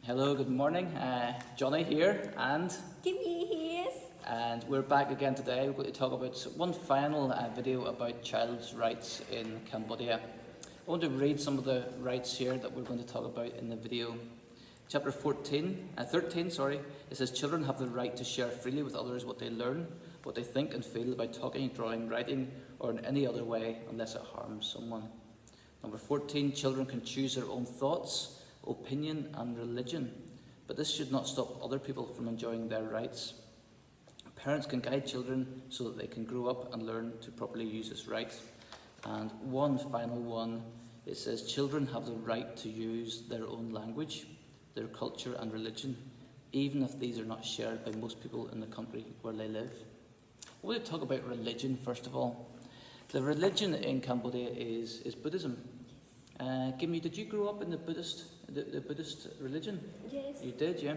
Hello, good morning. Johnny here, Give me his. and we're back again today. We're going to talk about one final video about child's rights in Cambodia. I want to read some of the rights here that we're going to talk about in the video. Chapter 13, it says children have the right to share freely with others what they learn, what they think and feel about talking, drawing, writing, or in any other way unless it harms someone. Number 14, children can choose their own thoughts, opinion and religion, but this should not stop other people from enjoying their rights. Parents can guide children so that they can grow up and learn to properly use this right. And one final one, it says children have the right to use their own language, their culture and religion, even if these are not shared by most people in the country where they live. I want to talk about religion first of all. The religion in Cambodia is Buddhism. Kimmy, did you grow up in the Buddhist religion? Yes. You did, yeah.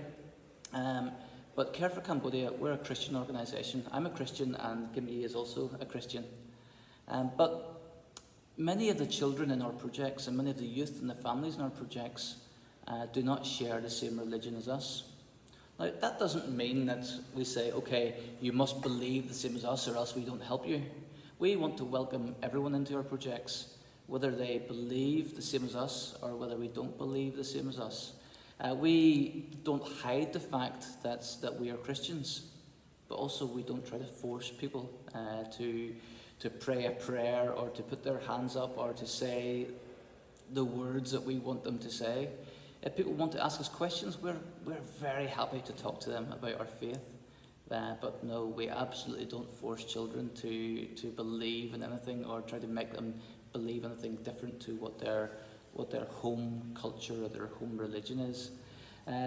But Care for Cambodia, we're a Christian organisation. I'm a Christian and Kimmy is also a Christian. But many of the children in our projects and many of the youth and the families in our projects do not share the same religion as us. Now, that doesn't mean that we say, okay, you must believe the same as us or else we don't help you. We want to welcome everyone into our projects, whether they believe the same as us or whether we don't believe the same as us. We don't hide the fact that we are Christians, but also we don't try to force people to pray a prayer or to put their hands up or to say the words that we want them to say. If people want to ask us questions, we're very happy to talk to them about our faith. But no, we absolutely don't force children to believe in anything or try to make them believe anything different to what their home culture or their home religion is.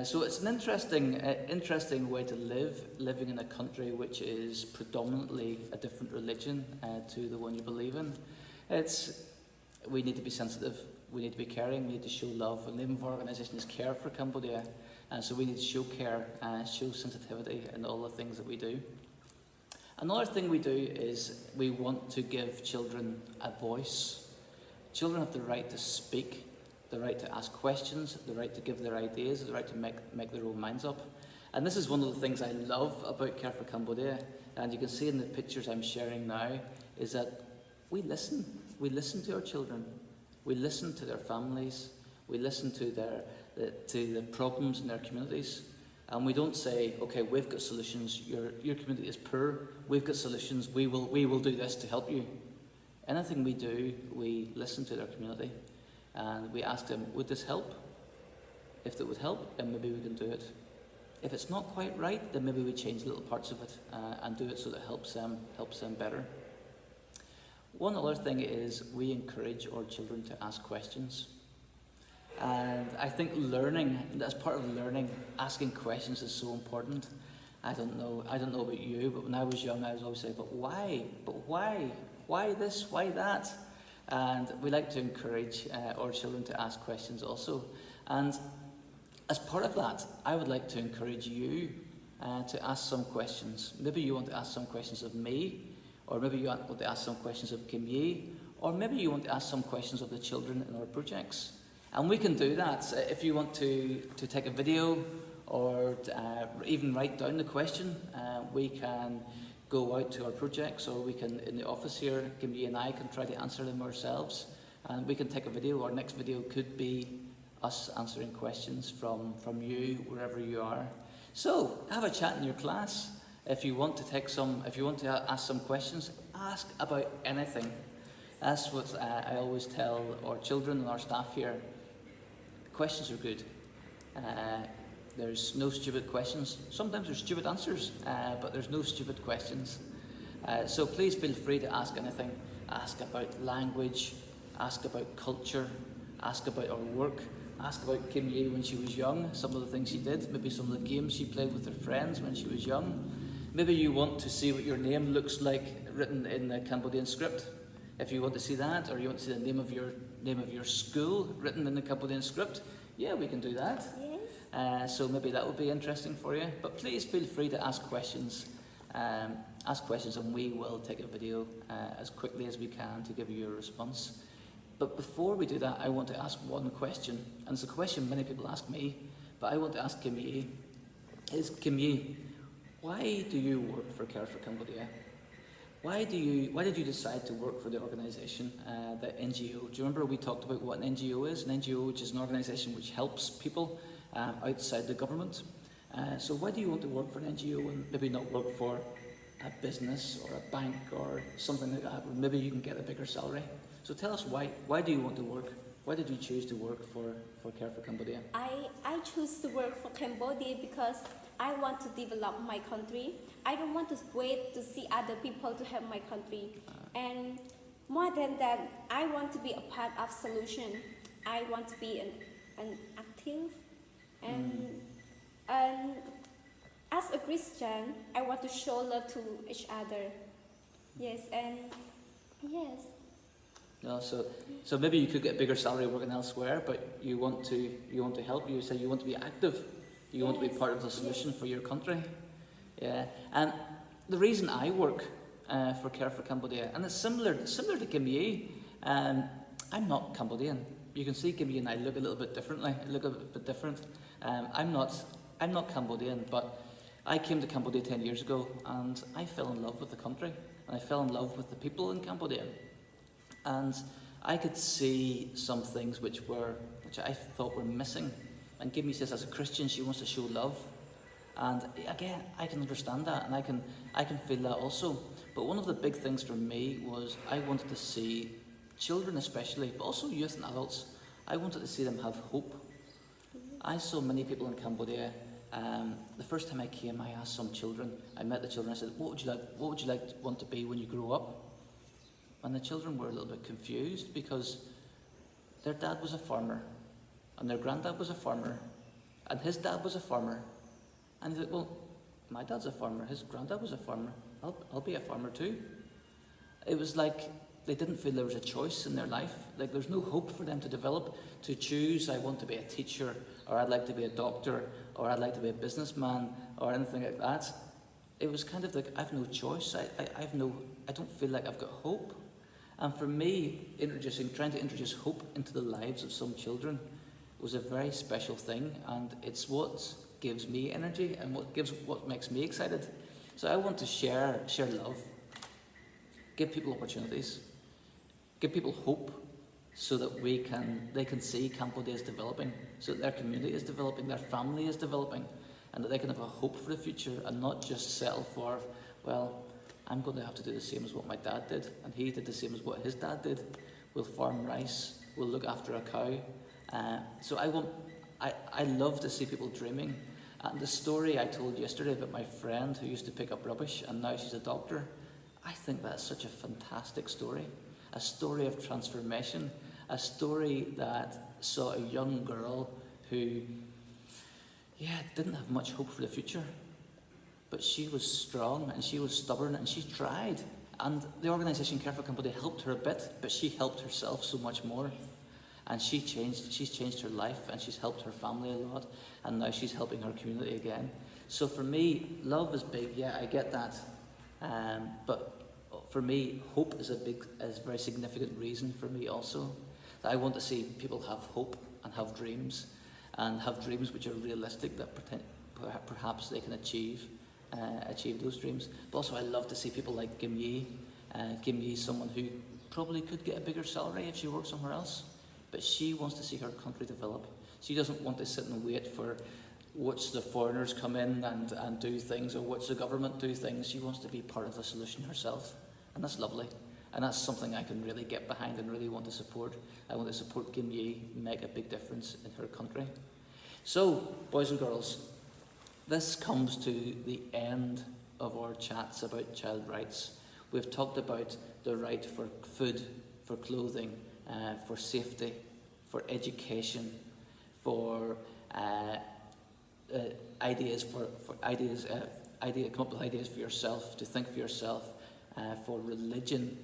So it's an interesting way to live, living in a country which is predominantly a different religion to the one you believe in. We need to be sensitive, we need to be caring, we need to show love, and the name of our organisation is Care for Cambodia. And so we need to show care, show sensitivity in all the things that we do. Another thing we do is we want to give children a voice. Children have the right to speak, the right to ask questions, the right to give their ideas, the right to make their own minds up. And this is one of the things I love about Care for Cambodia, and you can see in the pictures I'm sharing now, is that we listen. We listen to our children. We listen to their families. We listen to the problems in their communities, and we don't say, okay, we've got solutions, your community is poor, we've got solutions, we will do this to help you. Anything we do, we listen to their community and we ask them, would this help? If it would help, then maybe we can do it. If it's not quite right, then maybe we change little parts of it and do it so that it helps them better. One other thing is we encourage our children to ask questions. And I think learning, as part of learning, asking questions is so important. I don't know about you, but when I was young, I was always saying, but why? Why this? Why that? And we like to encourage our children to ask questions also. And as part of that, I would like to encourage you to ask some questions. Maybe you want to ask some questions of me, or maybe you want to ask some questions of Kim Yi, or maybe you want to ask some questions of the children in our projects. And we can do that. If you want to take a video or even write down the question, we can go out to our projects, or we can, in the office here, Kimmy and I can try to answer them ourselves. And we can take a video. Our next video could be us answering questions from you, wherever you are. So, have a chat in your class. If you want to ask some questions, ask about anything. That's what I always tell our children and our staff here. Questions are good. There's no stupid questions. Sometimes there's stupid answers, but there's no stupid questions. So please feel free to ask anything. Ask about language, ask about culture, ask about our work, ask about Kim Yi when she was young, some of the things she did, maybe some of the games she played with her friends when she was young. Maybe you want to see what your name looks like written in the Cambodian script. If you want to see that, or you want to see the name of your school written in the Cambodian script, yeah, we can do that. Yes. So maybe that would be interesting for you. But please feel free to ask questions. Ask questions, and we will take a video as quickly as we can to give you a response. But before we do that, I want to ask one question, and it's a question many people ask me, But I want to ask Kim Yi, why do you work for Care for Cambodia? Why did you decide to work for the organisation, the NGO? Do you remember we talked about what an NGO is? An NGO, which is an organisation which helps people outside the government. So why do you want to work for an NGO and maybe not work for a business or a bank or something like that, where maybe you can get a bigger salary? So tell us why. Why do you want to work? Why did you choose to work for Care for Cambodia? I choose to work for Cambodia because I want to develop my country. I don't want to wait to see other people to help my country. And more than that, I want to be a part of solution. I want to be an active and as a Christian, I want to show love to each other. Yes, and yes. No, so maybe you could get a bigger salary working elsewhere, but you want to help. You say you want to be active. You want to be part of the solution for your country. Yeah, and the reason I work for Care for Cambodia, and it's similar to Kim Yi. I'm not Cambodian. You can see Kim Yi and I look a little bit differently. Look a bit different. I'm not Cambodian, but I came to Cambodia 10 years ago, and I fell in love with the country, and I fell in love with the people in Cambodia. And I could see some things which I thought were missing. And Gimmy says, as a Christian, she wants to show love. And again, I can understand that, and I can feel that also. But one of the big things for me was I wanted to see children especially, but also youth and adults, I wanted to see them have hope. I saw many people in Cambodia. The first time I came, I asked some children, I met the children, I said, what would you want to be when you grow up? And the children were a little bit confused because their dad was a farmer, and their granddad was a farmer, and his dad was a farmer. And they said, well, my dad's a farmer, his granddad was a farmer, I'll be a farmer too. It was like they didn't feel there was a choice in their life. Like there's no hope for them to develop, to choose, I want to be a teacher, or I'd like to be a doctor, or I'd like to be a businessman, or anything like that. It was kind of like, I have no choice, I don't feel like I've got hope. And for me, trying to introduce hope into the lives of some children was a very special thing, and it's what gives me energy and what makes me excited. So I want to share love, give people opportunities, give people hope, so that they can see Cambodia is developing, so that their community is developing, their family is developing, and that they can have a hope for the future and not just settle for, well, I'm going to have to do the same as what my dad did, and he did the same as what his dad did. We'll farm rice, we'll look after a cow. So I love to see people dreaming. And the story I told yesterday about my friend who used to pick up rubbish and now she's a doctor, I think that's such a fantastic story. A story of transformation, a story that saw a young girl who, didn't have much hope for the future. But she was strong and she was stubborn and she tried. And the organisation Care for Cambodia helped her a bit, but she helped herself so much more. And she's changed her life, and she's helped her family a lot, and now she's helping her community again. So for me, love is big, yeah, I get that. But for me, hope is a very significant reason for me also. I want to see people have hope and have dreams which are realistic, that perhaps they can achieve those dreams. But also I love to see people like Kim Yi. Kim Yi is someone who probably could get a bigger salary if she worked somewhere else, but she wants to see her country develop. She doesn't want to sit and wait for watch the foreigners come in and do things, or watch the government do things. She wants to be part of the solution herself, and that's lovely. And that's something I can really get behind and really want to support. I want to support Kim Yi make a big difference in her country. So, boys and girls, this comes to the end of our chats about child rights. We've talked about the right for food, for clothing, for safety, for education, for ideas, come up with ideas for yourself, to think for yourself, for religion.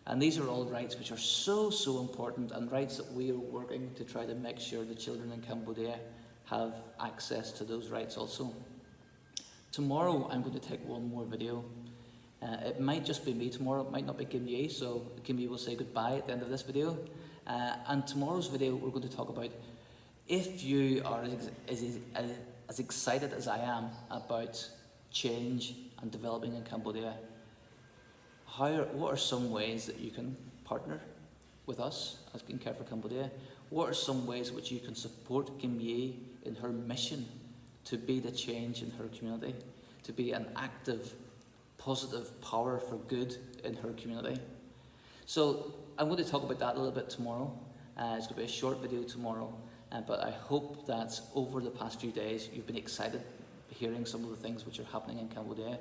And these are all rights which are so, so important, and rights that we are working to try to make sure the children in Cambodia have access to those rights also. Tomorrow I'm going to take one more video. It might just be me tomorrow, it might not be Kim Yi, so Kim Yi will say goodbye at the end of this video. And tomorrow's video we're going to talk about If you are as excited as I am about change and developing in Cambodia, what are some ways that you can partner with us as in Care for Cambodia? What are some ways which you can support Kim Yi in her mission to be the change in her community, to be an active, positive power for good in her community? So I'm going to talk about that a little bit tomorrow. It's going to be a short video tomorrow, but I hope that over the past few days you've been excited hearing some of the things which are happening in Cambodia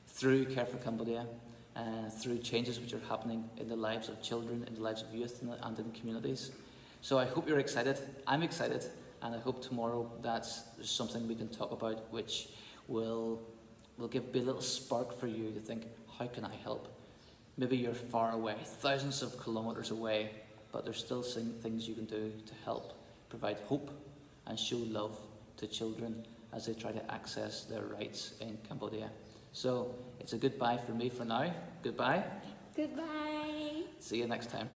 through Care for Cambodia, through changes which are happening in the lives of children, in the lives of youth and in communities. So I hope you're excited. I'm excited, and I hope tomorrow that's something we can talk about which will be a little spark for you to think, how can I help? Maybe you're far away, thousands of kilometers away, but there's still things you can do to help provide hope and show love to children as they try to access their rights in Cambodia. So it's a goodbye for me for now. Goodbye. Goodbye. See you next time.